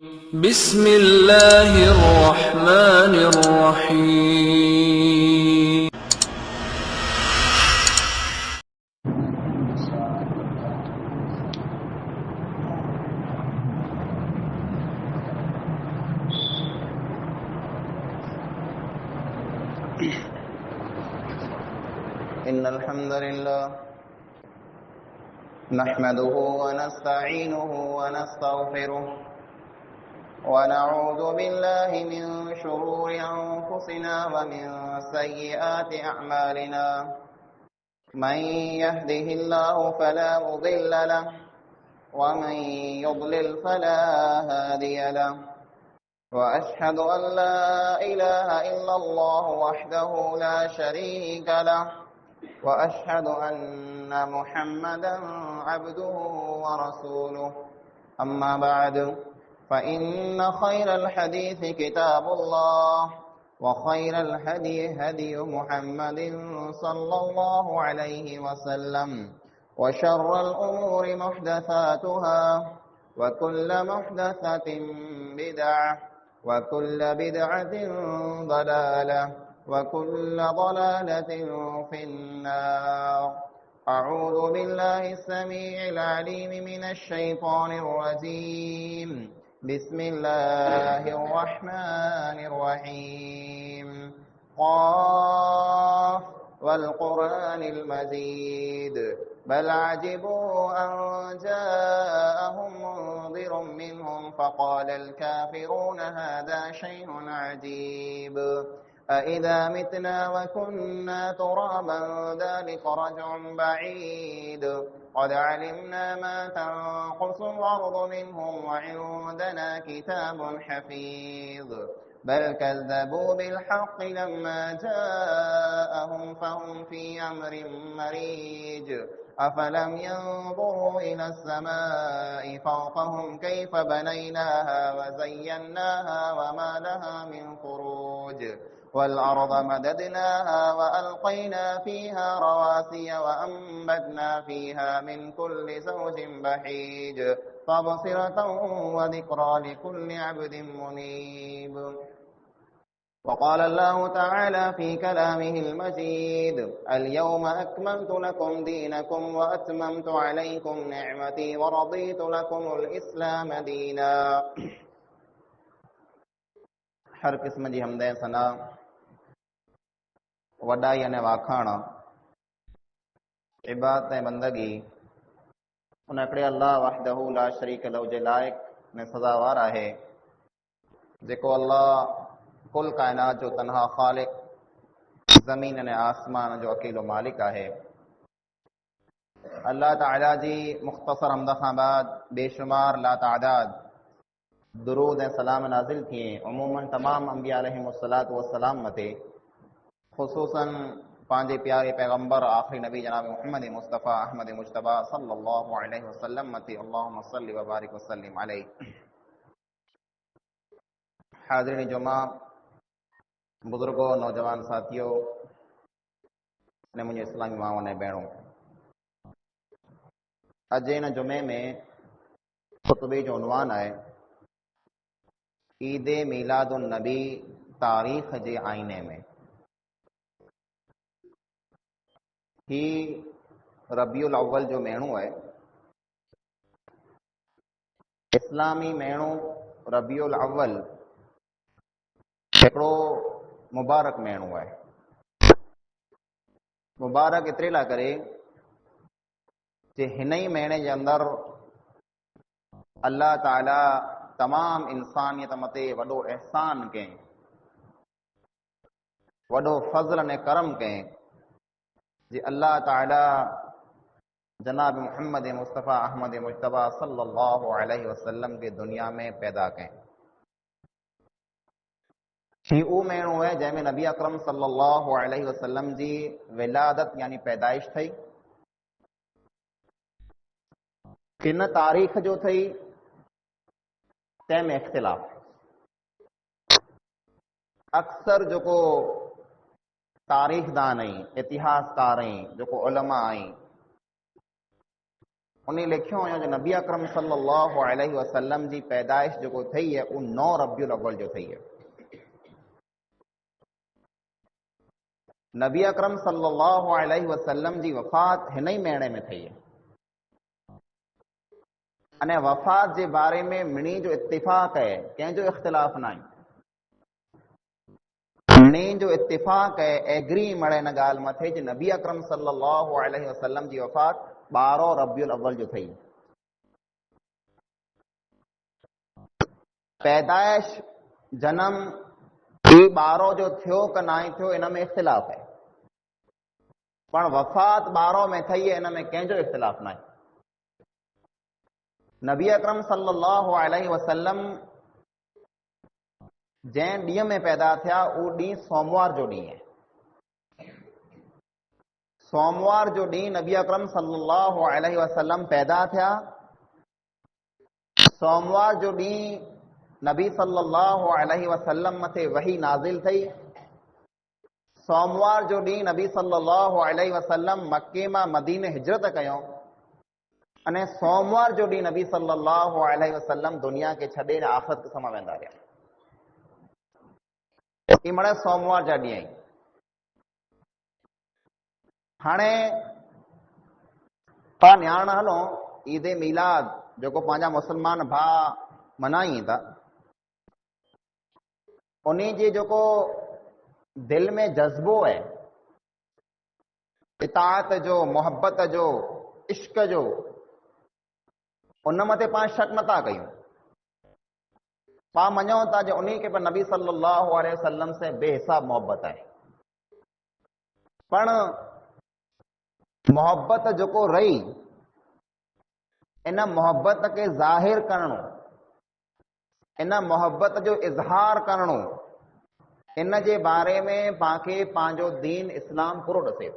بسم اللہ الرحمن الرحیم۔ إن الحمد لله نحمده ونستعينه ونستغفره ونعوذ بالله من شرور أنفسنا ومن سيئات أعمالنا من يهده الله فلا مضل له ومن يضلل فلا هادي له وأشهد أن لا إله إلا الله وحده لا شريك له وأشهد أن محمدا عبده ورسوله أما بعد فإن خير الحديث كتاب الله وخير الهدي هدي محمد صلى الله عليه وسلم وشر الأمور محدثاتها وكل محدثة بدعة وكل بدعة ضلالة وكل ضلالة في النار. أعوذ بالله السميع العليم من الشيطان الرجيم. بسم الله الرحمن الرحيم. قاف والقرآن المجيد بل عجبوا أن جاءهم منذر منهم فقال الكافرون هذا شيء عجيب أإذا متنا وكنا ترابا ذلك رجع بعيد قد علمنا ما تنقص الأرض منهم وعندنا كتاب حفيظ بل كذبوا بالحق لما جاءهم فهم في أمر مريج أفلم ينظروا إلى السماء فوقهم كيف بنيناها وزيناها وما لها من فروج والأرض مددناها وألقينا فيها رواسي وأنبتنا فيها من كل زوج بهيج تبصرة وذكرى لكل عبد منيب. وقال الله تعالى في كلامه المجيد اليوم أكملت لكم دينكم وأتممت عليكم نعمتي ورضيت لكم الإسلام دينا. ہر قسم جی حمد ثنا وڈائی نے واکھاڻ عبادت بندگی ان ہکڑے اللہ وحدہ لا شریک لہ جے لائق نے سزاوار ہے جيڪو اللہ کل کائنات جو تنہا خالق زمین نے آسمان جو اکیلو مالک ہے. اللہ تعالی جی مختصر حمد خاں بعد بے شمار لا تعداد درود ऐं सलाम नाज़िल थिए अमूमन तमाम अंबिया अलैहिमुस्सलातु वस्सलाम मथे ख़ुसूसन पंहिंजे प्यारे पैगंबर आख़िरी नबी जनाब मुहम्मद मुस्तफ़ा अहमद मुज्तबा सल्लल्लाहु अलैहि वसल्लम मथे अल्लाहुम्मा सल्लि व बारिक वसल्लिम अलैहि. हाज़िरीन जुमा, बुजुर्गो, नौजवान साथियों ने मुंहिंजे इस्लामी माउ ने भेणों, अॼु हिन जुमे में ख़ुतबे जो उनवान आहे ईद मीलादुन नबी तारीख़ जे आईने में. ही रबीउल अव्वल जो महीनो है. इस्लामी महीनो रबीउल अव्वल हिकिड़ो मुबारक महीनो है. मुबारक एतिरे लाइ करे जे हिन ई महीने जे अंदरि अल्लाह ताला तमाम इंसानियत मते वॾो एहसान कयईं, वॾो फज़ल ने करम कयईं जे अल्लाह ताला जनाब मुहम्मद मुस्तफ़ा अहमद मुज्तबा सल्लल्लाहु अलैहि वसल्लम के दुनिया में पैदा कयईं. ही उहो महीनो है जंहिंमें नबी अकरम सल्लल्लाहु अलैहि वसल्लम जी विलादत यानी पैदाइश थई. किन तारीख़ जो थई तंहिंमें इख्तिलाफ़. अक्सर जेको तारीख़दान आहिनि, इतिहासकार आहिनि, जेको उलमा आहिनि, انہیں لکھیو ہوئے جو نبی اکرم صلی اللہ علیہ وسلم جی پیدائش جو کو تھی ہے وہ 9 ربیع الاول جو تھی ہے. نبی اکرم صلی اللہ علیہ وسلم جی وفات ہن ہی مہینے میں تھی ہے. انے وفات جے بارے میں منی جو اتفاق ہے کہیں جو اختلاف نہ منی جو اتفاق ہے ایگری مڑے نہ گال متھے جو نبی اکرم صلی اللہ علیہ وسلم جی وفات 12 ربیع الاول جو تھی. پیدائش جنم ای 12 جو تھیو کہ نہ تھیو ان میں اختلاف ہے پر وفات 12 میں تھی ہے ان میں کہیں جو اختلاف نہ. نبی اکرم صلی اللہ علیہ وسلم جن ڈی میں پیدا تھیا وہ ڈی سوموار جو ڈی ہے. سوموار جو ڈی نبی اکرم صلی اللہ علیہ وسلم پیدا تھیا. سوموار جو ڈی نبی صلی اللہ علیہ وسلم متے وحی نازل تھی. سوموار جو ڈی نبی صلی اللہ علیہ وسلم مکے میں مدینے ہجرت کیوں انے سوموار جو ڈی نبی صلی اللہ علیہ وسلم دنیا کے چھڑے آخرت سما ویندا رہیا. یہ مڑے سوموار جا ڈی ہانے پا نیاण ہلو عید میلاد جو کو پانجا مسلمان بھا منائی تا انہیں جی جو کو دل میں جذبو ہے اطاعت جو محبت جو عشق جو ان متے پانچ شک نتا کیوں پا منو تا جو انہیں کے پر نبی صلی اللہ علیہ وسلم سے بے حساب محبت ہے. پر محبت جو کو رہی ان محبت کے ظاہر کرنو ان محبت جو اظہار کرنو ان جے بارے میں پاکے پانجو دین اسلام پورو ڈسے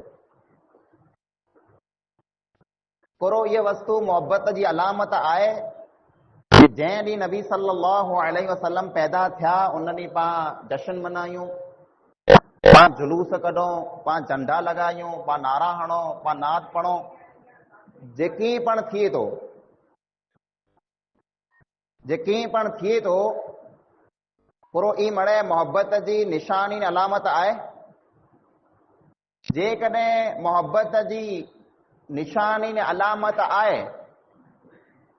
پورو یہ وستو محبت جی علامت آئے جن ڈی نبی صلی اللہ علیہ وسلم پیدا تھیا ان ڈی پا جشن منایوں پا جلوس کڈوں پا جھنڈا لگایوں پا نعرا ہنو پا نعت پڑھو جکی پن تھیے تو جکی پن تھیے تو پورو ای مڑے محبت جی نشانی علامت آئے. جے کدیں محبت جی نشانی نے علامت آئے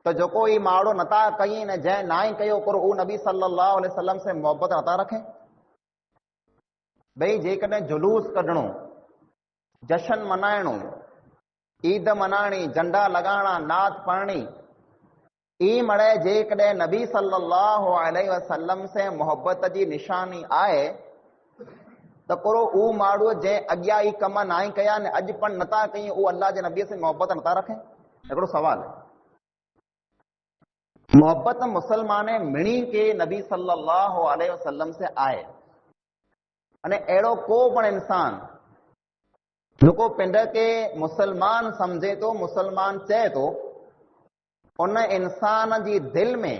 تو جو کوئی ماڑو نتا کئی نے جن نہ کیو پر او نبی صلی اللہ علیہ وسلم سے محبت نتا رکھیں. بھئی جے کدیں جلوس کڈنو جشن منائنو عید منانی جھنڈا لگانا نعت پڑھنی ای مڑے جے کدیں نبی صلی اللہ علیہ وسلم سے محبت جی نشانی آئے تو پورو او ماڑو جے اگیا ای کما نہ کیا نے اج پن نتا کئی او اللہ جے نبی سے محبت نتا رکھیں. ہکڑو سوال ہے محبت مسلمان منی کے نبی صلی اللہ علیہ وسلم سے آئے انے ایڑو کو پن انسان جو کو پنڈ کے مسلمان سمجھے تو مسلمان چاہے تو ان انسان جی دل میں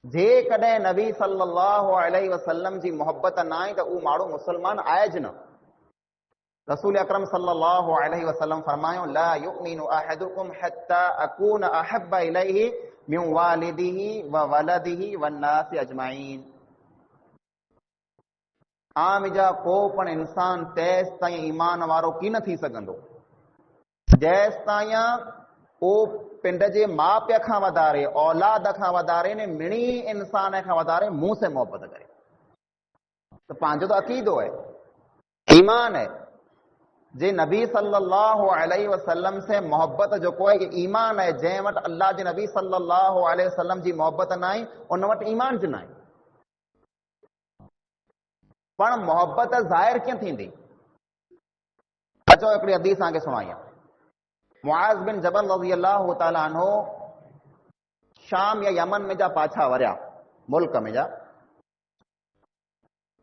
جے کدیں نبی صلی اللہ علیہ وسلم جی محبت نہ آئی تو او ماڑو مسلمان آئے جن. رسول اکرم صلی اللہ علیہ وسلم فرمایو لا یؤمن احدکم حتی اکون احب الیہ من والدہ و ولدہ والناس اجمعین. عام جا کو پن انسان تیس تائیں ایمان وارو کی نہ تھی سگندو جیس تائیں او پنڈ جے ماں پیا کھا ودارے اولاد کھا ودارے نے منی انسان کھا ودارے منہ سے محبت کرے تو پانچو تو عقیدو ہے ایمان ہے. جے نبی صلی اللہ علیہ وسلم سے محبت جو کوئی کہ ایمان ہے جے وٹ اللہ جے نبی صلی اللہ علیہ وسلم جی محبت نہ آئی ان وٹ ایمان جن آئی. پر محبت ظاہر کیوں تھی دی اچھو ایکڑی حدیث آنکے سنائیاں. معاذ بن جبل رضی اللہ تعالیٰ عنہ شام یا یمن میں جا پاچھا وریا ملک میں جا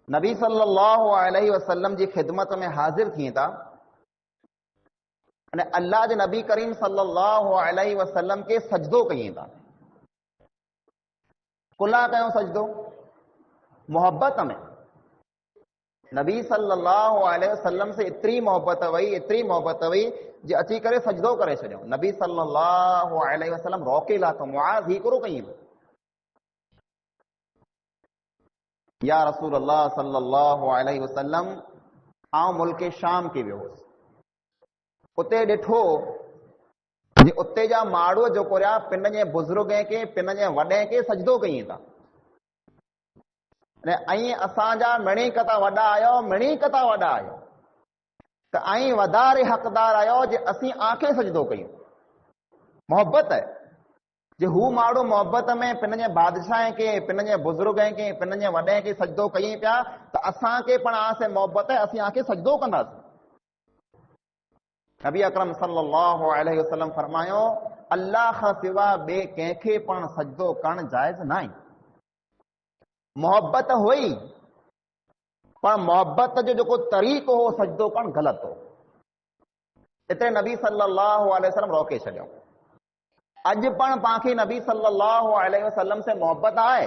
نبی صلی اللہ علیہ وسلم جی خدمت میں حاضر تھی تا اللہ جے نبی کریم صلی اللہ علیہ وسلم کے سجدو کہیں تا کلا کہوں سجدو محبت میں नबी सल्लल्लाहु अलैहि वसल्लम से एतिरी मोहब्बत हुई जे अची करे सजदो करे छॾियो। नबी सल्लल्लाहु अलैहि वसल्लम रोके लाथो, मुआज़ ही करो कहीं या रसूल अल्लाह सल्लल्लाहु अलैहि वसल्लम आउं मुल्क शाम के वियो हुउसि, उते ॾिठो जे उते जा माण्हू जेको रहिया पिन जे बुज़ुर्ग के पिन जे वॾे के सजदो कई था। ऐं असांजा मिणी कता वॾा आहियो त ऐं वधारे हक़दार आहियो जे असीं आंखें सजदो कयूं। मोहब्बत है जे हू माण्हू मोहब्बत में पिन जे बादशाह के, पिन जे बुज़ुर्ग के, पिन जे वॾे के सजदो कयूं पिया त असांखे पण आसे मोहब्बत है, असीं आंखें सजदो कंदासीं। नबी अकरम सल्लल्लाहु अलैहि वसल्लम फरमायो अल्लाह खां सिवा ॿिए कंहिंखे पण सजदो करणु जाइज़ न आहे। मोहब्बत हुई पर मोहब्बत जो जेको तरीक़ो हो सजदो करणु ग़लति हो। इते नबी सल्लल्लाहु अलैहि वसल्लम रोके छॾियो। अॼु पण पांखे नबी सल्लल्लाहु अलैहि वसल्लम से मोहब्बत आहे,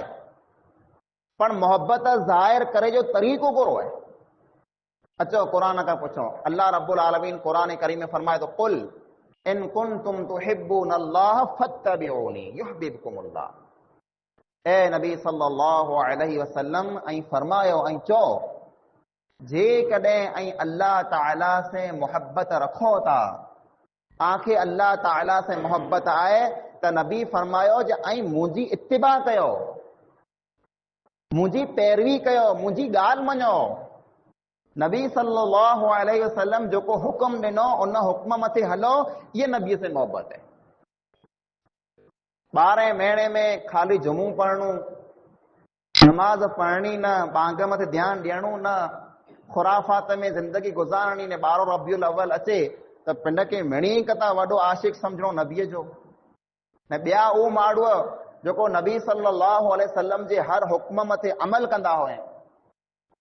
पर मोहब्बत ज़ाहिर करे जो तरीक़ो कहिड़ो आहे। अचो क़ुरान खां पुछो। अल्लाह रब्बुल आलमीन क़ुरान करीम में फरमाए तो कुल इन कुंतुम तुहिब्बूनल्लाह फत्तबिऊनी युहब्बिबकुमुल्लाह। ए नबी सल्लल्लाहु अलैहि वसल्लम ऐं फरमायो ऐं चओ जे कॾहिं ऐं अल्लाह ताला से मोहब्बत रखो था, आंखे अल्लाह ताला से मोहब्बत आहे त नबी फरमायो जे ऐं मुंहिंजी इत्तिबा कयो, मुंहिंजी पैरवी कयो, मुंहिंजी ॻाल्हि मञो। नबी सल्लल्लाहु अलैहि वसल्लम जेको हुक्म ॾिनो उन हुक्म मथे हलो, ये नबी से मोहब्बत है। 12 महीने में खाली जुमू पढ़णू, नमाज पढ़णी न, बांग मथे ध्यान ॾियणो न, खुराफात में जिंदगी गुज़ारणी ने 12 रबियुल अव्वल अचे त पिंड के मिणी कता वॾो आशिक समझणो नबीअ जो न। ॿिया उहो माण्हू जेको नबी सल्लल्लाहु अलैहि वसल्लम जे हर हुक्म मथे अमल कंदा हुआ,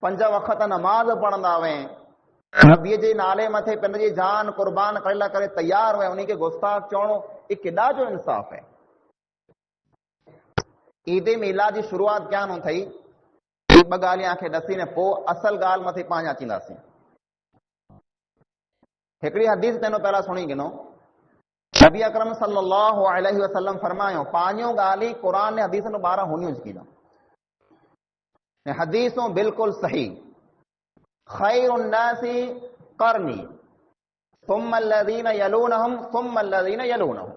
5 वक़्त नमाज पढ़ंदा हुआ, नबीअ जे नाले मथे पिन जी जान कुर्बान करण लाइ करे तयार हुआ, उन्हीं खे गुस्ताख चवणो ये केॾा जो इंसाफ़ है। ईद मिलाद जी शुरूआत क्या थई, ॿ ॻाल्हियूं आंखे ॾसी ने पोइ असल ॻाल्हि मथे पाण अचींदासीं। हिकिड़ी हदीस तेनो पहिरां सुणी गिनो। नबी अकरम सल्लल्लाहु अलैहि वसल्लम फरमायो पांचों ॻाल्हि कुरान ने हदीस नो 12 हुनियूं गिनो। हदीसों बिल्कुल सही। खैरुन नासी करनी सुम्मा अल्लज़ीना यलूनहुम सुम्मा अल्लज़ीना यलूनहुम।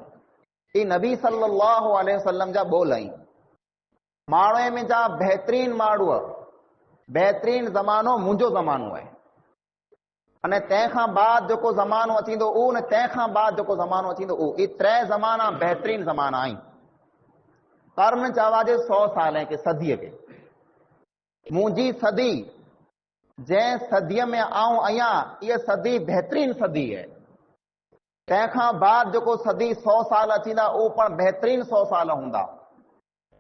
ई नबी सल्लल्लाहु अलैहि वसल्लम जा बोल आहिनि। माण्हू में जा बेहतरीन माण्हू, बेहतरीन ज़मानो मुंहिंजो ज़मानो आहे, अने तंहिंखां बाद जेको ज़मानो अचींदो उहो, ने तंहिंखां बाद जेको ज़मानो अचींदो उहो। ई 3 ज़माना बेहतरीन ज़माना आहिनि। कर्न चवाजे 100 साल के, सदीअ के। मुंहिंजी सदी जंहिं सदीअ में आऊं आहियां, इहा सदी बेहतरीन सदी आहे। तंहिंखां बाद जेको सदी 100 साल अचींदा उहो पण बेहतरीन 100 साल हूंदा।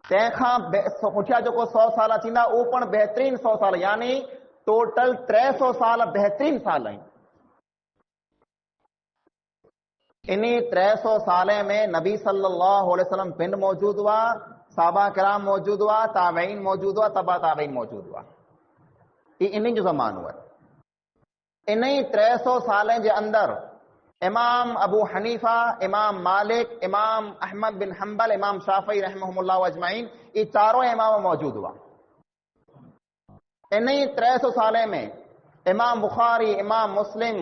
तंहिंखां पुठियां जेको 100 साल अचींदा उहो पण बेहतरीन 100 साल, यानी टोटल 300 साल बेहतरीन साल आहिनि। इन्हीं 300 साले में नबी सल्लल्लाहु अलैहि वसल्लम पिंड मौजूद हुआ, साहबा किराम मौजूद हुआ, ताबईन मौजूद हुआ, तबा ताबईन मौजूद हुआ। इन्हीं जो ज़मानो है। इन्हीं 300 साल जे अंदर इमाम अबू हनीफा, इमाम मालिक, इमाम अहमद बिन हंबल, इमाम शाफई रहमहुल्लाह अजमाइन, ये चारों इमाम मौजूद हुआ। इन्हीं 300 साल में इमाम बुखारी, इमाम मुस्लिम,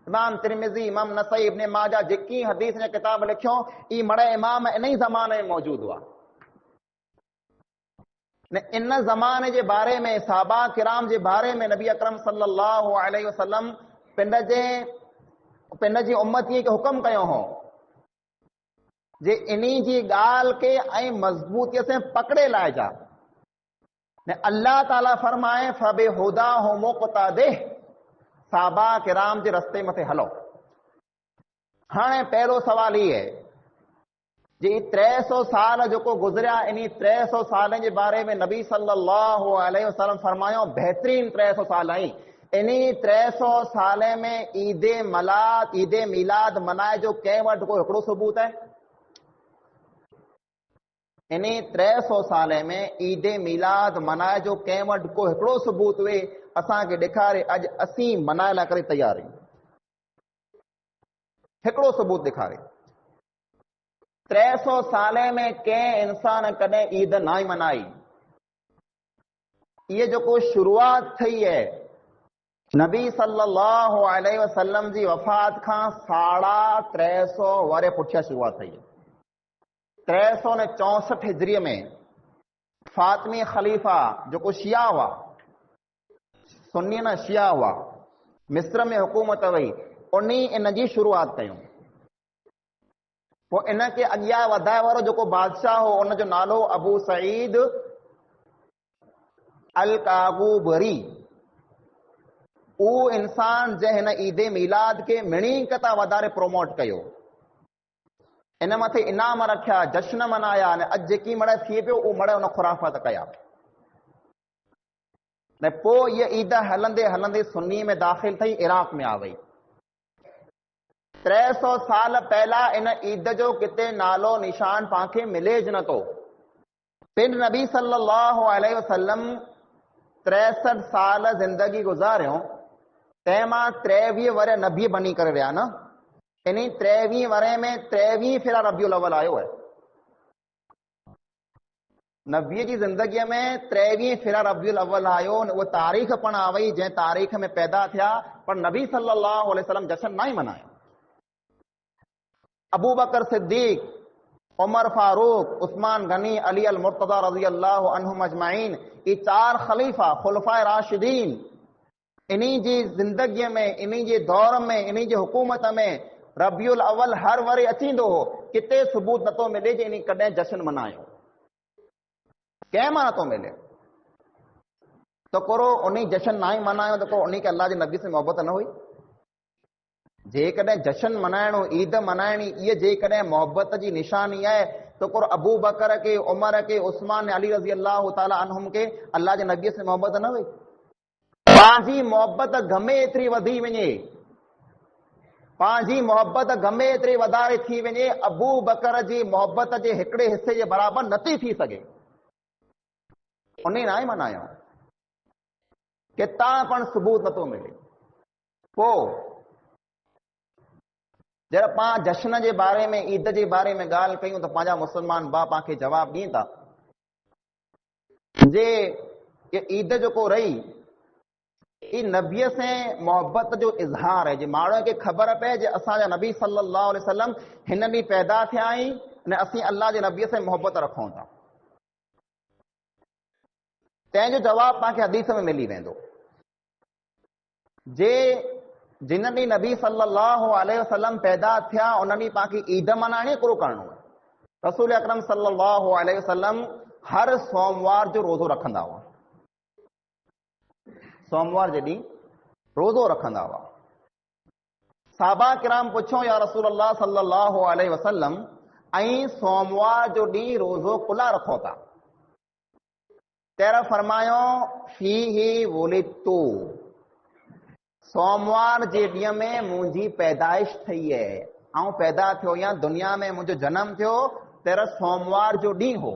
इमाम तिरमिजी, इमाम नसई, इब्ने माजा जेकी हदीस ने किताब लिखियो, ई मड़े इमाम इन्हीं ज़माने में मौजूद हुआ। ने इन ज़माने जे बारे में, साहबा किराम जे बारे में नबी अकरम सल्लल्लाहु अलैहि वसल्लम पिंड जी उम्मतीअ खे हुक्म कयो हो जे इन्हीं जी ॻाल्हि के ऐं मज़बूतीअ से पकड़े लाइजा। ने अल्लाह ताला फरमाए फबिहुदा हो मुक़्तदिह, साहबा किराम जे रस्ते मथे हलो। हाणे पहिरो सवाल ये है जे 300 साल जेको गुज़रिया, इन्हीं 300 साल जे बारे में नबी सल्लल्लाहु अलैहि वसल्लम फरमायो बेहतरीन 300 साल आई। इन्हीं 300 साल में ईद मिलाद मनाए जो कंहिं वटि को हिकिड़ो सबूत है? इन्हीं 300 साल में ईद मिलाद मनाए जो कंहिं वटि को हिकिड़ो सबूत हुए? اساں کے ॾेखारे अॼु असीं मनाइण लाइ करे तयार आहियूं। हिकिड़ो सबूत ॾेखारे, 300 साले में कंहिं इंसान कॾहिं ईद न ई मनाई। ये जेको शुरूआत थी है नबी सल्लल्लाहु अलैहि वसल्लम जी वफ़ात खां 350 वरे पुठियां शुरूआत थी है। 364 हिजरीअ में फातिमी ख़लीफ़ा जेको शिया हुआ, सुन्नी न शिया हुआ, मिस्र में हुकूमत हुई, उन्हीं इन जी शुरूआत कयूं। पोइ इन खे अॻियां वधाए वारो जेको बादशाह हो उन जो नालो अबू सईद अल काबूबरी। उहो इंसान जंहिं हिन ईद मीलाद खे मिणी कता वधारे प्रोमोट कयो, इन मथे इनाम रखिया, जश्न मनाया, ने अॼु जेकी मड़े थिए पियो उहो मड़े उन खुराफात कया। ने पोइ इहा ईद हलंदे हलंदे सुन्नी में दाख़िल थी, इराक में आ वई। 300 साल पहला इन ईद जो किथे नालो निशान पांखे मिले ज नथो। पिन नबी सल्लल्लाहु अलैहि वसल्लम 63 साल जिंदगी गुज़ारियो, तंहिंमां 23 वरे नबी बनी करे विया न। इन 23 वरे में 23 फेरा रबियुल अव्वल आयो है। नबीअ जी ज़िंदगीअ में 23 फेरा रबियुल अव्वल आयो, उहा तारीख़ पण आ वई जंहिं तारीख़ में पैदा थिया, पर नबी सल्लल्लाहु अलैहि वसल्लम जश्न न ई मनायो। अबू बकर सिद्दीक, उमर फारूक, उस्मान गनी, अली अल मुर्तज़ा रज़ी अल्लाहु अन्हुम अजमईन, ये 4 खलीफा खुलफाए राशिदीन, इन्हीं जी ज़िंदगीअ में, इन्हीं जे दौर में, इन्हीं जी हुकूमत में रबियुल अव्वल हर वरे अचींदो हो। किथे सबूत नथो मिले जे इन कॾहिं जश्न मनायो, कंहिं मां नथो मिले। तो कोरो उन्हीं जश्न ना ही मनायो त को उन्हीं खे अल्लाह जे नबी से मोहब्बत न हुई। जेकॾहिं जश्न मनाइणो, ईद मनाइणी, इहे जेकॾहिं मोहब्बत जी निशानी आहे तो कोरो अबू बकर के, उमर के, उस्मान अली रज़ी अल्लाहु ताला अन्हुम के अल्लाह जे नबी से मोहब्बत न हुई। पंहिंजी मोहब्बत गमे एतिरी वधी वञे, पंहिंजी मोहब्बत गमे एतिरी वधारे थी वञे, अबू बकर जी मोहब्बत जे हिकिड़े हिसे जे बराबरि नथी थी सघे, उन ना ही मनायो। कितां पण सबूत नथो मिले। पोइ जरा पां जश्न जे बारे में, ईद जे बारे में ॻाल्हि कयूं त पंहिंजा मुस्लमान भाउ पांखे जवाब ॾींदा था जे ये ईद जेको रही ई नबीअ से मोहब्बत जो इज़हार है। जे माण्हू खे ख़बर पए जे असांजा नबी सल्लल्लाहु अलैहि वसल्लम हिन ॾींहुं पैदा थिया आहिनि ने असीं अल्लाह जे नबीअ से मोहब्बत रखूं था, तंहिंजो जवाबु तव्हांखे हदीस में मिली वेंदो। जे जिन ॾींहुं नबी सल्लल्लाहु अलैहि वसल्लम पैदा थिया उन ॾींहुं तव्हांखे ईद मनाइणी कुरो करणो आहे। रसूल अकरम सल्लल्लाहु अलैहि वसल्लम हर सोमवार जो रोज़ो रखंदा हुआ, सोमवार जे ॾींहुं रोज़ो रखंदा हुआ। साहबा किराम पुछो या रसूल अल्लाह सल्लल्लाहु अलैहि वसल्लम ऐं सोमवार जो ॾींहुं रोज़ो कुला रखो था? तेरा फरमायो फीही वुलिदतु, सोमवार जे ॾींहं में मुंहिंजी पैदाइश थी है, ऐं पैदा थियो या दुनिया में मुंहिंजो जनम थियो, तेरा सोमवार जो ॾींहुं हो।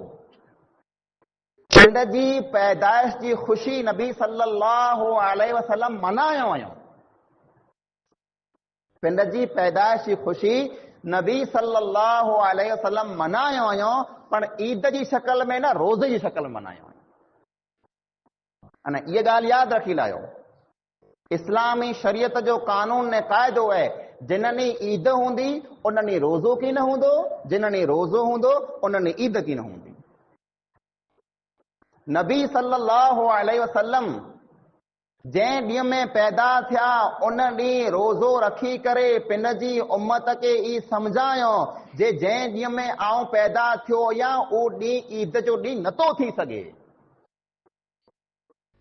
पिंड जी पैदाइश जी ख़ुशी नबी सल्लल्लाहु अलैहि वसल्लम मनायो आहियूं। पिंड जी पैदाइश जी ख़ुशी नबी सल्लल्लाहु अलैहि वसल्लम मनायो आहियूं, पर ईद जी शक्ल में न, रोज़े जी शक्ल में मनायो आहियूं। अने इहा ॻाल्हि यादि रखी लायो, इस्लामी शरीयत जो कानून ने क़ाइदो है, जिन ॾींहुं ईद हूंदी उन ॾींहुं रोज़ो की न हूंदो, जिन ॾींहुं रोज़ो हूंदो उन ॾींहुं ईद की न हूंदी। नबी सल्लल्लाहु अलैहि वसल्लम जंहिं ॾींहं में पैदा थिया उन ॾींहुं रोज़ो रखी करे पिन जी उम्मत खे ई सम्झायो जे जंहिं ॾींहं में आऊं पैदा थियो या उहो ॾींहुं ईद जो ॾींहुं नथो थी सघे।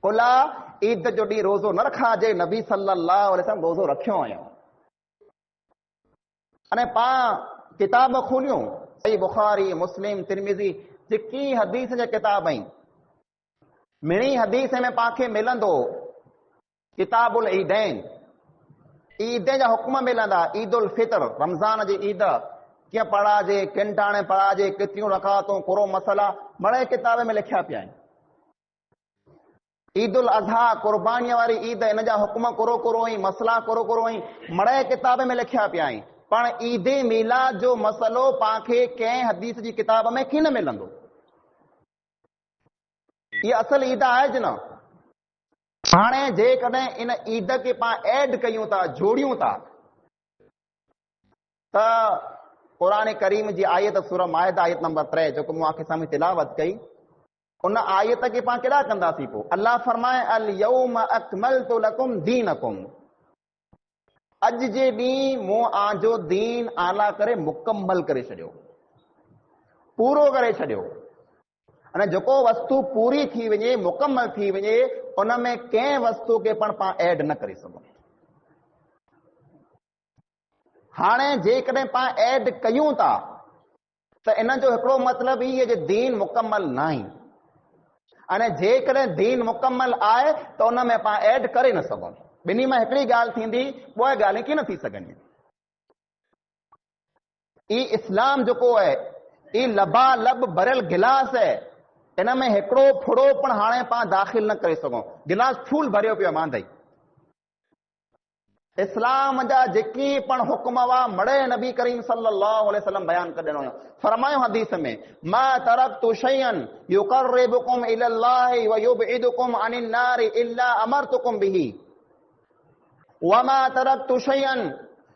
कुला ईद जो ॾींहुं रोज़ो न रखाजे, नबी सल्लल्लाहु अलैहि वसल्लम रोज़ो रखियो आहियूं। अने पां किताब खोलियूं, सही बुखारी, मुस्लिम, तिरमिज़ी, जेकी हदीस जा किताब आहिनि, मिणी हदीस में पांखे मिलंदो किताबुल ईदैन, ईद जा हुक्म मिलंदा। ईद उल फितर, रमज़ान जी ईद कीअं पढ़ाजे, किन टाणे पढ़ाजे, केतिरियूं रकातूं, कुरो मसला बड़े किताब में लिखिया पिया आहिनि। ईद उल अज़हा क़ुर्बानीअ वारी ईद, इन जा हुक्म कोरो कोरो ऐं मसला कोरो कोरो ऐं मड़े किताब में लिखिया पिया आहिनि, पण ईद मीलाद जो मसलो पांखे कंहिं हदीस जी किताब में कीन मिलंदो। ये असल ईद आहे ज न। हाणे जेकॾहिं इन ईद खे पां ऐड कयूं था, जोड़ियूं था, त क़ुरान करीम जी आयत सूरह माइदा आयत नंबर 3 जेको मूं आंखे साम्हूं तिलावत कई, उन आयत खे पां केॾा कंदासीं? पोइ अल्लाह फरमाए अल यौम अकमलतु लकुम दीनकुम, अॼु जे ॾींहुं मूं आजो दीन आला करे मुकम्मल करे छॾियो, पूरो करे छॾियो। अने जेको वस्तु पूरी थी वञे, मुकम्मल थी वञे, उन में कंहिं वस्तु खे पां ऐड न करे सघूं। हाणे जेकॾहिं पां ऐड कयूं था त इन जो हिकिड़ो मतिलबु ई आहे कि दीन मुकम्मल न आहे, अने जेकॾहिं दीन मुकम्मल आहे त उन में पां ऐड करे न सघूं। ॿिन्ही में हिकिड़ी ॻाल्हि थींदी, ॿ ॻाल्हियूं कीन थी सघनि। ई इस्लाम जेको आहे, ई लबालब भरियल गिलास आहे, इन में हिकिड़ो फुड़ो पण हाणे पां दाख़िल न करे सघूं। गिलास फूल भरियो पियो मांदई। इस्लाम जा जेकी पण हुक्म हुआ मड़े नबी करीम सल्लल्लाहु अलैहि वसल्लम बयान करे ॾिनो। फरमायो हदीस में, मा तरक्तु शैअन युक़र्रिबुकुम इलल्लाहि व युबइदुकुम अनिन नारि इल्ला अमरतुकुम बिही वमा तरक्तु शैअन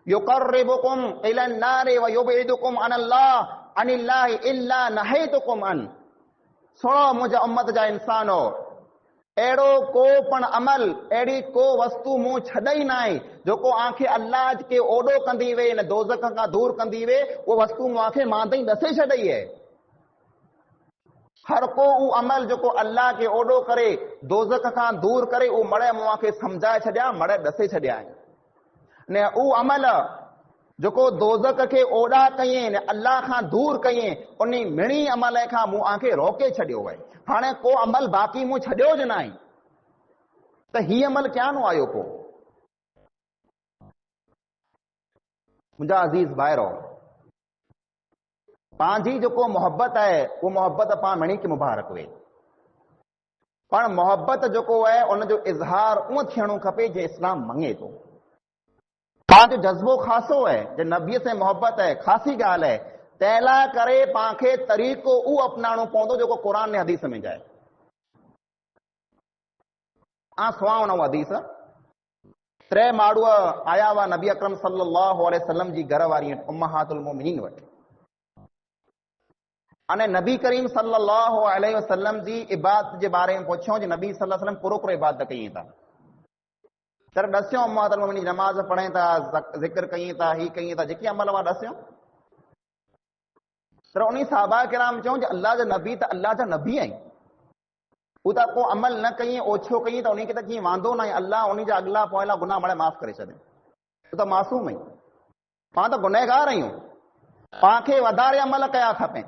युक़र्रिबुकुम इलन नारि व युबइदुकुम अनिल्लाहि इल्ला नहैतुकुम अन। सुनो मुंहिंजा उम्मत जा इंसानो, अहिड़ो को पण अमल, अहिड़ी को वस्तु मूं छॾई न आहे जेको आंखे अल्लाह खे ओॾो कंदी वे, न दोज़ख खां दूर कंदी वे, उहो वस्तु मूं आंखे मांदई ॾसे छॾई आहे। हर को उहो अमल जेको अल्लाह खे ओॾो करे, दोज़ख खां दूर करे, उहो मड़े मूं आंखे सम्झाए छॾिया, मड़े ॾसे छॾिया आहिनि। ने उहो अमल जेको दोज़ख खे ओॾा कयईं, ने अल्लाह खां दूर कयईं, उन मिणी अमल खां मूं आंखे रोके छॾियो आहे। हाणे को अमल बाक़ी मूं छॾियो ज न आहे, त ही अमल क्यानो आयो को? मुंहिंजा अज़ीज़ भाइरो, पंहिंजी जेको मोहब्बत आहे, उहो मोहब्बत पाण मिणी खे मुबारक वे, पण मोहब्बत जेको आहे उनजो इज़हार उहो थियणो खपे जे इस्लाम मङे थो। पंहिंजो जज़्बो ख़ासो आहे, जे नबीअ से मोहब्बत आहे, ख़ासी ॻाल्हि आहे। तंहिं लाइ करे पांखे तरीक़ो उहो अपनाइणो पवंदो जेको क़ुरान ने हदीस में जाए। सुवाऊं न हदीस, 3 माण्हू आया हुआ नबी अकरम सल्लल्लाहु अलैहि वसल्लम जी घर वारी उम्महातुल मोमिनीन वटि। अने नबी करीम सल्लल्लाहु अलैहि वसल्लम जी इबादत जे बारे में पुछियो, जे नबी सल्लल्लाहु अलैहि वसल्लम पूरो इबादत कई था। तर ॾस्यो उम्महातुल मोमिनीन, नमाज पढ़े था, ज़िक्र कई था, ही कई था, जेकी अमल हुआ ॾस्यो। तर उन साहबा किराम चऊं, अल्लाह जा नबी त अल्लाह जा नबी आहिनि, हू त को अमल न कई, ओछो कई त उनखे त कीअं वांदो न आहे, अल्लाह उन जा अॻिला पोइला गुनाह मड़े माफ़ करे छॾे। तूं त मासूम आहीं, पाण त गुनहगार आहियूं, पांखे वधारे अमल कया खपे।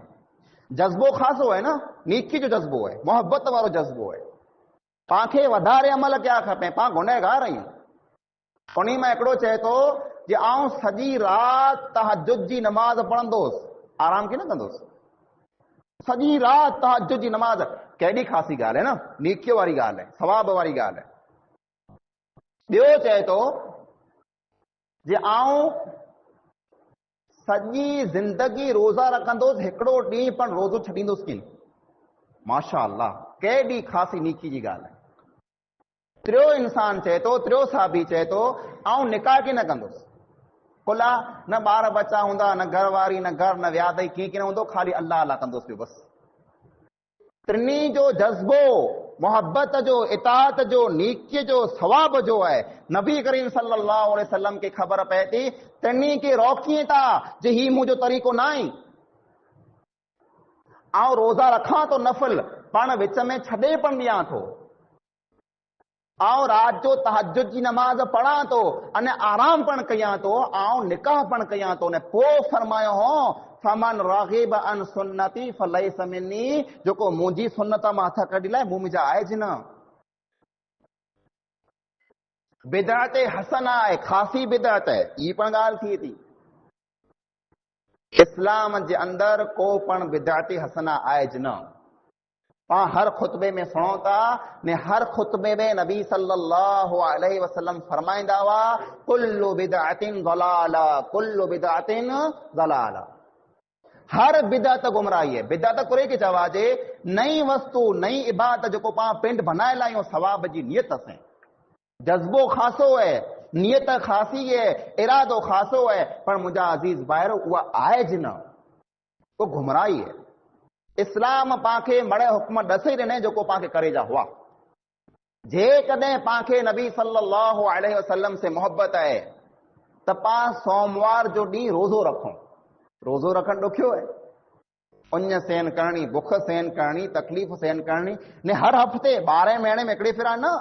जज़्बो ख़ासो आहे न, नीकी जो जज़्बो आहे, मोहब्बत वारो जज़्बो आहे, पांखे वधारे अमल कया खपे, पाण गुनहगार आहियूं। उन में हिकिड़ो चए थो, जे आउं सॼी राति तहज्जुद जी नमाज़ पढ़ंदोसि, आराम कीन कंदोसि, सॼी राति तहज्जुद जी नमाज़, केॾी ख़ासी ॻाल्हि आहे न, नीकीअ वारी ॻाल्हि आहे, सवाब वारी ॻाल्हि आहे। ॿियो चए थो, जे आउं सॼी ज़िंदगी रोज़ा रखंदोसि, हिकिड़ो ॾींहुं पण रोज़ो छॾींदोसि कीन। माशा अल्लाह, केॾी ख़ासी नीकी जी ॻाल्हि आहे। टियों इंसान चए थो, टियों साहबी चए थो, आउं निकाह कीन कंदोसि, कुला न ॿार बच्चा हूंदा, न घर वारी, न घर, न व्यादई, कीअं कीन हूंदो, ख़ाली अल्लाह अल्लाह कंदोसि पियो बसि। टिनी जो जज़्बो, मोहब्बत जो, इताअत जो, नीकीअ जो, सवाब जो आहे। नबी करीम सल्लल्लाहु अलैहि वसल्लम खे ख़बर पए थी, टिनी खे रोकीअ था, जे ही मुंहिंजो तरीक़ो न आहे। आउं रोज़ा रखां थो नफ़िल, पाण विच में छॾे पण ॾियां थो, आउं राति जो तहज्जुद जी नमाज़ पढ़ां थो, अने आराम पण कयां थो, आउं निकाह पण कयां थो, ने पोइ फरमायो हो, फमन राग़िब अन सुन्नती फलैस मिन्नी, जेको मुंहिंजी सुन्नत मां हथ कढी लाइ, मूं मुंहिंजा आहे ज न। बिदअत हसना आहे, ख़ासी बिदअत आहे, ई पण ॻाल्हि थिए थी। इस्लाम जे अंदरि को पण बिदअत हसना आहे ज न। پاں ہر خطبے میں سنو تا نے ہر خطبے میں نبی صلی اللہ علیہ وسلم فرمائندہ وا کل بدعت ضلالہ کل بدعت ضلالہ، ہر بدعت گمراہی ہے۔ بدعت کرے کے چواجے نئی وستو نئی عبادت جو کو پاں پنڈ بنائے لائیوں ثواب جی نیت سے جذبو خاصو ہے، نیت خاصی ہے، ارادو خاصو ہے، پر مجھا عزیز بائرو وہ آئے جنہ وہ گمراہی ہے۔ اسلام پاکے مڑے حکم ڈسے رہنے جو کو پاکے کرے جا ہوا جے کدیں پاکے نبی صلی اللہ علیہ وسلم سے محبت ہے تو پا سوموار جو ڈی روزو رکھوں، روزو رکھن ڈکھیو ہے، انج سین کرنی، بخ سین کرنی، تکلیف سین کرنی نے ہر ہفتے 12 مہینے میں اکڑے پھرا نہ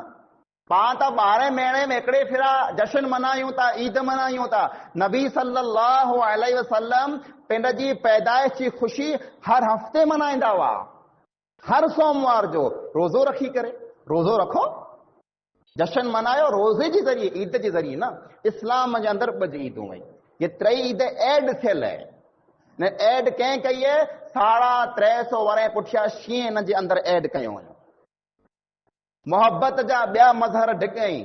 پاں تا 12 مہینے میں اکڑے پھرا جشن منائیوں تا، عید منائیوں تا۔ نبی صلی اللہ علیہ وسلم پنڈ جی پیدائش کی خوشی ہر ہفتے منائندہ وا، ہر سوموار جو روزو رکھی کرے، روزو رکھو، جشن منایو روزے جی ذریعے، عید جی ذریعے نا۔ اسلام جے اندر بج عیدوں وئی یہ 3 عید ایڈ تھیل ہے نے ایڈ کہیں کہیے 350 ورے پٹھیا شین جے اندر ایڈ کیوں ہیں۔ محبت جا بیا مظہر ڈگ گئیں،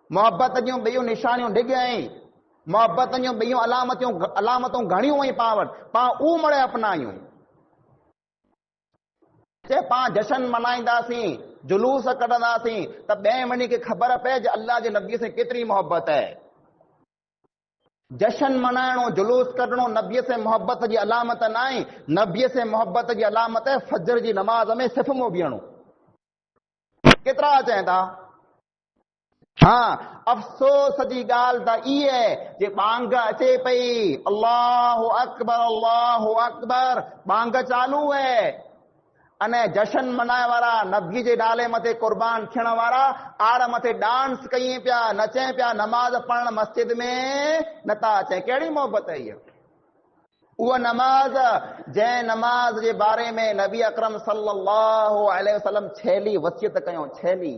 محبت جوں بیوں نشانیوں ڈگ گئیں، محبت جوں بیوں علامتوں گھڑیوں وئی پاوٹ پاں او مڑے اپنائیوں چے پاں جشن منائندہ سی، جلوس کڈندا سی تے بے منی کے خبر پے جو اللہ جے نبی سے کتری محبت ہے۔ جشن منائنو، جلوس کڈنو نبی سے محبت جی علامت نائیں، نبی سے محبت جی علامت ہے فجر جی نماز میں صف مو بیانو کترا چاہتا۔ ہاں افسوس جی گال دا ای ہے جے بانگ اچے پئی اللہ اکبر بانگ چالو ہے انے جشن منائے وارا نبی جے ڈالے متے قربان کھیڑ وارا آڑ متے ڈانس کئیں پیا، نچیں پیا، نماز پڑھن مسجد میں نتا اچیں، کیڑی محبت ہے یہ؟ وہ نماز جے نماز جے بارے میں نبی اکرم صلی اللہ علیہ وسلم چھیلی وصیت کیوں، چھیلی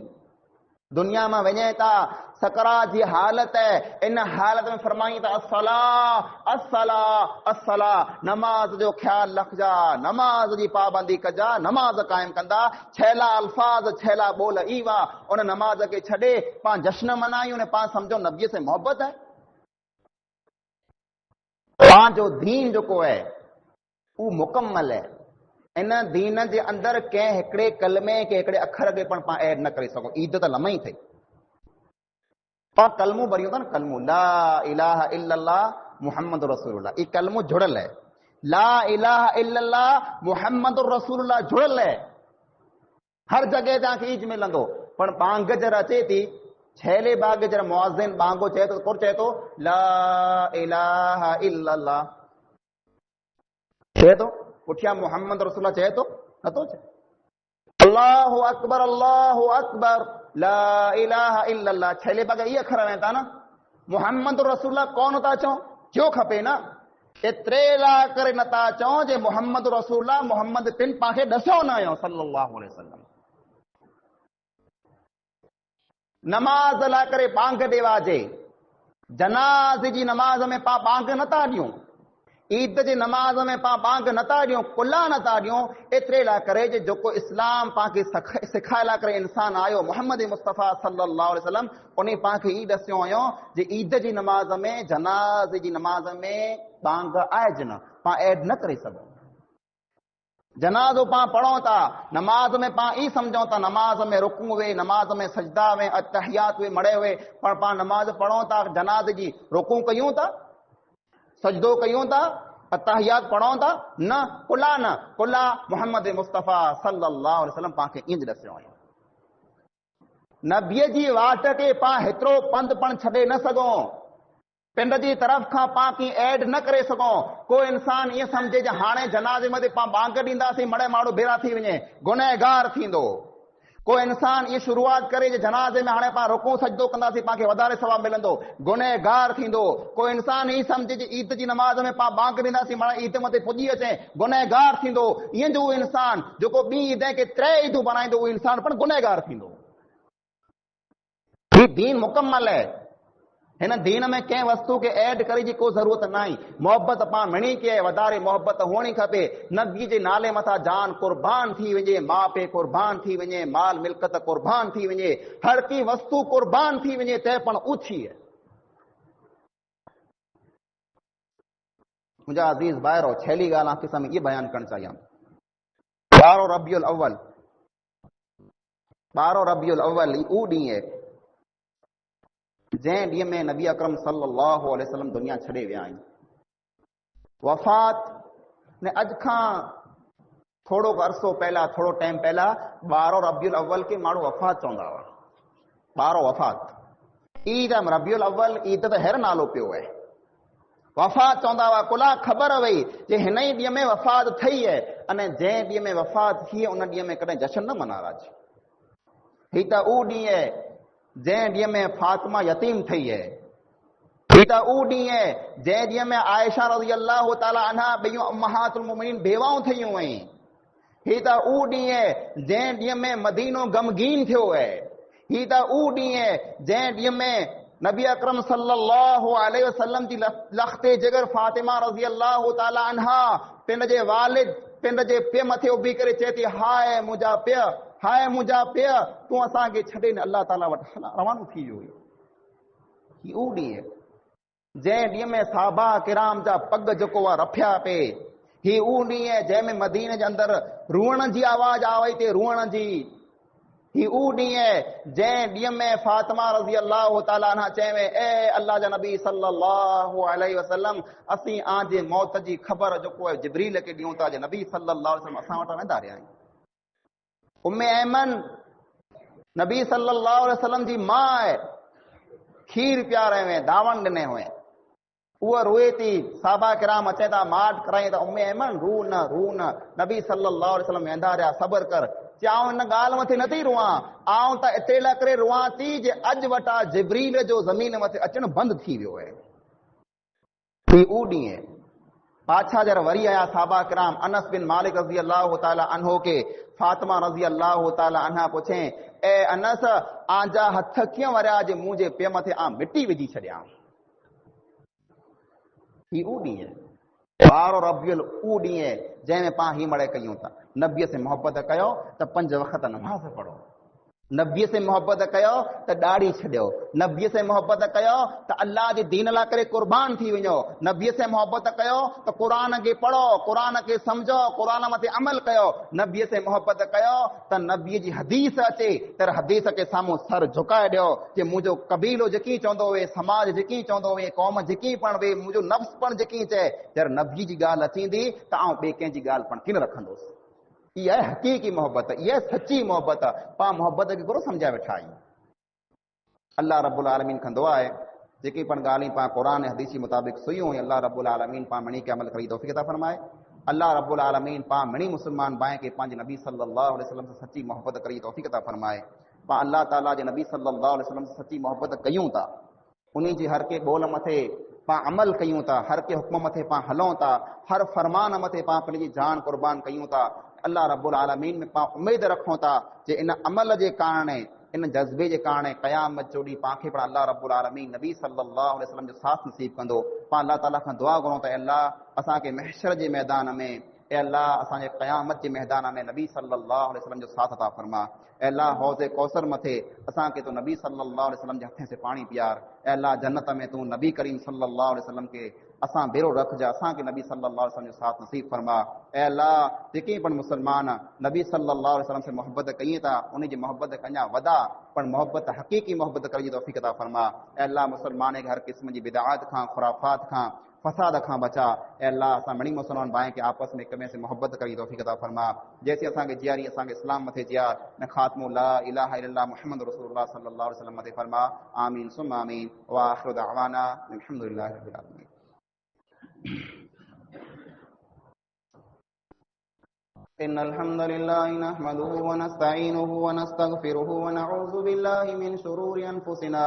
دنیا میں وجے تا سکرات جی حالت ہے، ان حالت میں فرمائیں تا الصلاۃ نماز جو خیال رکھ جا، نماز جی پابندی کجا، نماز قائم کندا، چھیلا الفاظ چھیلا بول ایوا ان نماز کے چھڑے پاں جشن منائیوں نے پاں سمجھو نبی سے محبت ہے۔ پاں جو دین جو کو ہے وہ مکمل ہے، ان دین جے اندر کے ہکڑے کلمے کے ہکڑے اکھر کے پن پاں ایڈ نہ کرے سکو، عید تا لمئی تھی پاں کلمو بریو تھا نا، کلمو لا الہ الا اللہ محمد رسول اللہ، یہ کلمو جڑل ہے، لا الہ الا اللہ محمد رسول اللہ جڑل ہے، ہر جگہ جا کے ایج ملندو پر بانگ جرا اچے تھی چھیلے باغ جرا مؤذن بانگو چاہے تو کور چاہے تو لا الہ الا اللہ چاہے تو اٹھیا محمد رسول اللہ چاہے تو نہ تو چاہے اللہ اکبر لا الہ الا اللہ چھیلے باغ یہ کھڑا رہتا نا محمد رسول اللہ کون ہوتا چاہوں کیوں کھپے نا اترے لا کرے نتا چاہوں جے محمد رسول اللہ محمد پن پاکے دسو نہ آئیں صلی اللہ علیہ وسلم نماز لا کرے بانگ دیوا جے جناز جی نماز میں پا بانگ نتا ڈیوں عید جی نماز میں پا بانگ نتا ڈیوں کلا نتا ڈیوں اترے لا کرے جو کو اسلام پاکے سکھائے لا کرے انسان آیو محمد مصطفیٰ صلی اللہ علیہ وسلم انہیں پاکے عید اسیوں آیوں جی عید جی نماز میں جناز جی نماز میں بانگ آئے جنا پا ایڈ نہ کرے سکو جنازو پاں پڑھوں تا نماز میں پاں ای سمجھوں تا نماز میں رکوع ہوئے نماز میں سجدہ ہوئے اتحیات ہوئے مڑے ہوئے پر پاں نماز پڑھوں تا جناز جی رکوع کیوں تا سجدو کیوں تا اتحیات پڑھوں تا نہ کلا محمد مصطفیٰ صلی اللہ علیہ وسلم پاں کے انج دسے ہوئے نبی جی واٹ کے پاں ہترو پند پن چھڑے نہ سگوں پنڈ جی طرف کھاں پاں کی ایڈ نہ کرے سکوں کوئی انسان یہ سمجھے جا ہانے جنازے میں پاں بانگ ڈیندا سی مڑے ماڑو بھیرا تھی ونے گنہگار تھیندو کوئی انسان یہ شروعات کرے جے جنازے میں ہانے پاں رکوع سجدو کندا سی پاں کے وڈارے ثواب ملندو گنہگار تھیندو کوئی انسان یہ سمجھے جے عید جی نماز میں پاں بانگ ڈیندا سی مڑے عید متے پجی اچے گنہگار تھیندو یہ جو انسان جو کو بی عید کے 3 عیدوں بنائیندو وہ انسان پن گنہگار تھیندو یہ دین مکمل ہے हिन दीन में कंहिं वस्तु खे ऐड करे जी को ज़रूरत न आहे। मोहबत पाण मिणी के वधारे मोहबत हुअणी खपे। नबी जे नाले मथां जान कुर्बान थी वञे, माउ पीउ कुर्बान थी वञे, माल मिल्कत कुर्बान थी वञे, हर की वस्तु कुर्बान थी वञे त पण ऊची आहे। मुंहिंजा अज़ीज़ भाइरो, छेली ॻाल्हि आख़िर में ये बयान करणु चाहियां। 12 रबियुल अव्वल, 12 रबियुल अव्वल ऊ ॾींहुं आहे जंहिं ॾींहं में नबी अकरम सल्लल्लाहु अलैहि वसल्लम दुनिया छॾे विया आहिनि। वफ़ात ने अॼु खां थोरो अरसो पहिला, थोरो टाइम पहिला 12 रबियुल अव्वल खे माण्हू वफ़ात चवंदा हुआ। 12 वफ़ात, ईद रबियुल अव्वल, ईद त हेर नालो पियो आहे। वफ़ात चवंदा हुआ, कुला ख़बर हुई जे हिन ई ॾींहं में वफ़ात थी आहे, अने जंहिं ॾींहं में वफ़ात थी उन ॾींहं में कॾहिं जशन न मनाराज। ही त उहो ॾींहुं आहे जंहिं ॾींहं में फातिमा यतीम थी आहे। ही त उहो ॾींहुं आहे जंहिं ॾींहं में आयशा रज़ी अल्लाह ताला अन्हा ॿियूं उम्महातुल मोमिनीन बेवाऊं थियूं आहिनि। ही त उहो ॾींहुं आहे जंहिं ॾींहं में मदीनो गमगीन थियो आहे। ही त उहो ॾींहुं आहे जंहिं ॾींहं में नबी अकरम सल्लल्लाहु अलैहि वसल्लम जी लख़्ते जिगर फातिमा रज़ी अल्लाह ताला अन्हा पिंड जे वालिद, पिंड जे पीउ मथे उभी करे चए थी, हाय मुंहिंजा पीउ, हाय मुंहिंजा पीउ, तूं असांखे छॾे न अल्लाह ताला वटि रवानो थी वियो। ही उहो ॾींहुं आहे जंहिं ॾींहं में साहबा किराम जा पग जेको आहे रफिया पे। ही उहो ॾींहुं आहे जंहिं में मदीने जे अंदरि रुअण जी आवाज़ आवाई ते रुअण जी। ही उहो ॾींहुं आहे जंहिं ॾींहं में फातिमा रज़ी अल्लाह ताला अन्हा चवे, ए अल्लाह जा नबी सल्लल्लाहु अलैहि वसल्लम, असीं आजे मौत जी ख़बर जेको आहे जिब्रील खे ॾियूं था, जे नबी सल्लल्लाहु अलैहि वसल्लम असां वटि वेंदा रहिया आहिनि। उम्मे ऐमन नबी सल्लल्लाहु अलैहि वसल्लम जी मां आहे, खीर पियारे हुए, दावण ॾिने हुए। उहा रोए थी, साहबा किराम अचे था माठ कराई त उम्मे ऐमन रू न। नबी सल्लल्लाहु अलैहि वसल्लम वेंदा रहिया, सबर कर। चाऊं हिन ॻाल्हि मथे नथी रुआं, आऊं त इते लाइ करे रुआं थी जे अॼु वटा जिब्रील जो ज़मीन मथे अचणु बंदि थी वियो आहे। ही उहो ॾींहुं आहे। पाछा जर वरी आया साहबा किराम, अनस बिन मालिक रज़ी अल्लाह ताला अन्हो के फातिमा रज़ी अल्लाह ताला अन्हा पुछे, ए अनस, आंजा हथ कीअं वरिया जे मुंहिंजे पीउ मथे आ मिटी विझी छॾियां। ही उहो ॾींहुं आहे। 12 रबियुल उहो ॾींहुं आहे जंहिं में पाण ही मड़े कयूं था। नबीअ से मोहब्बत कयो त 5 वक़्त नमाज़ पढ़ो। नबीअ से मोहब्बत कयो त ॾाढ़ी छॾियो। नबीअ से मोहब्बत कयो त अल्लाह जे दीन लाइ करे कुर्बान थी वञो। नबीअ से मोहब्बत कयो त क़ुरान खे पढ़ो, क़ुरान खे सम्झो, क़ुरान मथे अमल कयो। नबीअ से मोहब्बत कयो त नबीअ जी हदीस अचे त हदीस खे साम्हूं सर झुकाए ॾियो कि मुंहिंजो कबीलो जेकी चवंदो हुए, समाज जेकी चवंदो हुए, क़ौम जेकी पण वे, मुंहिंजो नफ़्स पण जेकी चए, जर नबी जी ॻाल्हि अचींदी त आउं ॿिए कंहिंजी ॻाल्हि पण किन रखंदुसि। इहा आहे हक़ीक़ी मोहब्बत, इहा आहे सची मोहब्बत। पाण मोहब्बत खे गुरु सम्झाए वेठा आहियूं। अल्लाह रब्बुल आलमीन खां दुआ आहे जेकी पण ॻाल्हियूं पाण क़ुरान ऐं हदीस जे मुताबिक़ सुयूं हुयूं, अल्लाह रब्बुल आलमीन पाण मणी के अमल करी तौफ़ीक़ अता फरमाए। अल्लाह रब्बुल आलमीन पाण मणी मुस्लमान भाई के पंहिंजे नबी सल्लल्लाहु अलैहि वसल्लम से सच्ची मोहब्बत करी तौफ़ीक़ अता फरमाए। पाण अल्लाह ताला जे नबी सल्लल्लाहु अलैहि वसल्लम से सच्ची मोहब्बत कयूं था, उन्हीं जी हर के बोल मथे पाण अमल कयूं था, हर के हुक्म मथे पाण हलूं था, हर फरमान मथे पाण पंहिंजी जान कुर्बान कयूं था। अल्लाह रब्बुल आलमीन में पाण उम्मीद रखूं था जे इन अमल जे कारण, इन जज़्बे जे कारण क़यामत जो ॾींहुं पाण खे पण अल्लाह रब्बुल आलमीन नबी सल्लल्लाहु अलैहि वसल्लम जो साथ नसीब कंदो। पाण अल्लाह ताला खां दुआ घुरूं त अल्लाह असांखे महशर जे मैदान में, ए अल्लाह असांजे क़यामत जे मैदान में नबी सल्लल्लाहु अलैहि वसल्लम जो साथ अता फरमा। ए अल्लाह हौज़े कौसर मथे असांखे तूं नबी सल्लल्लाहु अलैहि वसल्लम जे हथे से पाणी पियार। ए अल्लाह जन्नत में तूं नबी करीम सल्लल्लाहु अलैहि वसल्लम के असां बेरो रखजा, असांखे नबी सल्लल्लाहु अलैहि वसल्लम जो साथ नसीब फरमा। ए अल्लाह जेके पण मुसलमान नबी सल्लल्लाहु अलैहि वसल्लम से मोहब्बत कई था, उन जी मोहब्बत खे अञा वधा, पण मोहब्बत हक़ीक़ी मोहब्बत करण जी तौफ़ीक़ अता फरमा। ए अल्लाह मुसलमान खे हर क़िस्म जी बिदअत खां, खुराफात खां, फसाद खां बचा। ए अल्लाह असां मणी मुसलमान भाई के आपस में हिक ॿिए से मोहब्बत करी तौफ़ीक़ अता फरमा। जैसे असांखे जियारी असांखे इस्लाम मथे जियार न ख़ात्मो ला इलाहा इल्लल्लाह मुहम्मद रसूलुल्लाह सल्लल्लाहु अलैहि वसल्लम मथे फरमा। आमीन सुम आमीन व आखिरु दअवाना अल्हम्दुलिल्लाहि रब्बिल आलमीन। إن الحمد لله نحمده ونستعينه ونستغفره ونعوذ بالله من شرور أنفسنا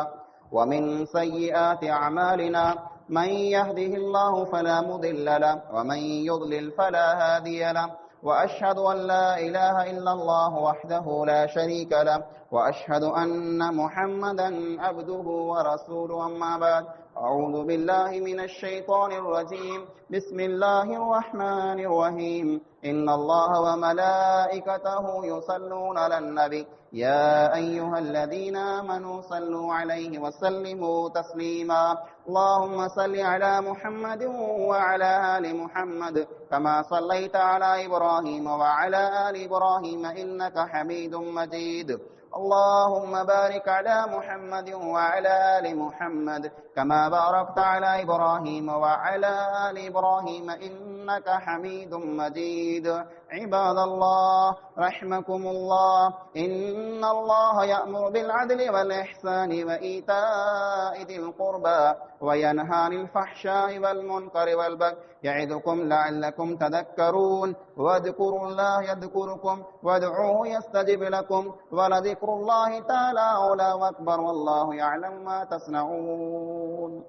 ومن سيئات أعمالنا من يهده الله فلا مضل له ومن يضلل فلا هادي له وأشهد أن لا إله إلا الله وحده لا شريك له وأشهد أن محمدا عبده ورسوله. أما بعد، أعوذ بالله من الشيطان الرجيم. بسم الله الرحمن الرحيم. إن الله وملائكته يصلون على النبي يا أيها الذين آمنوا صلوا عليه وسلموا تسليما. اللهم صل على محمد وعلى آل محمد كما صليت على إبراهيم وعلى آل إبراهيم إنك حميد مجيد. اللهم بارك على محمد وعلى آل محمد كما باركت على إبراهيم وعلى آل إبراهيم إنك حميد مجيد. عباد الله رحمكم الله، إن الله يأمر بالعدل والإحسان وإيتاء ذي القربى وينهى عن الفحشاء والمنكر والبغي يعظكم لعلكم تذكرون. واذكروا الله يذكركم وادعوه يستجب لكم ولذكر الله تعالى أعلى وأكبر والله يعلم ما تصنعون.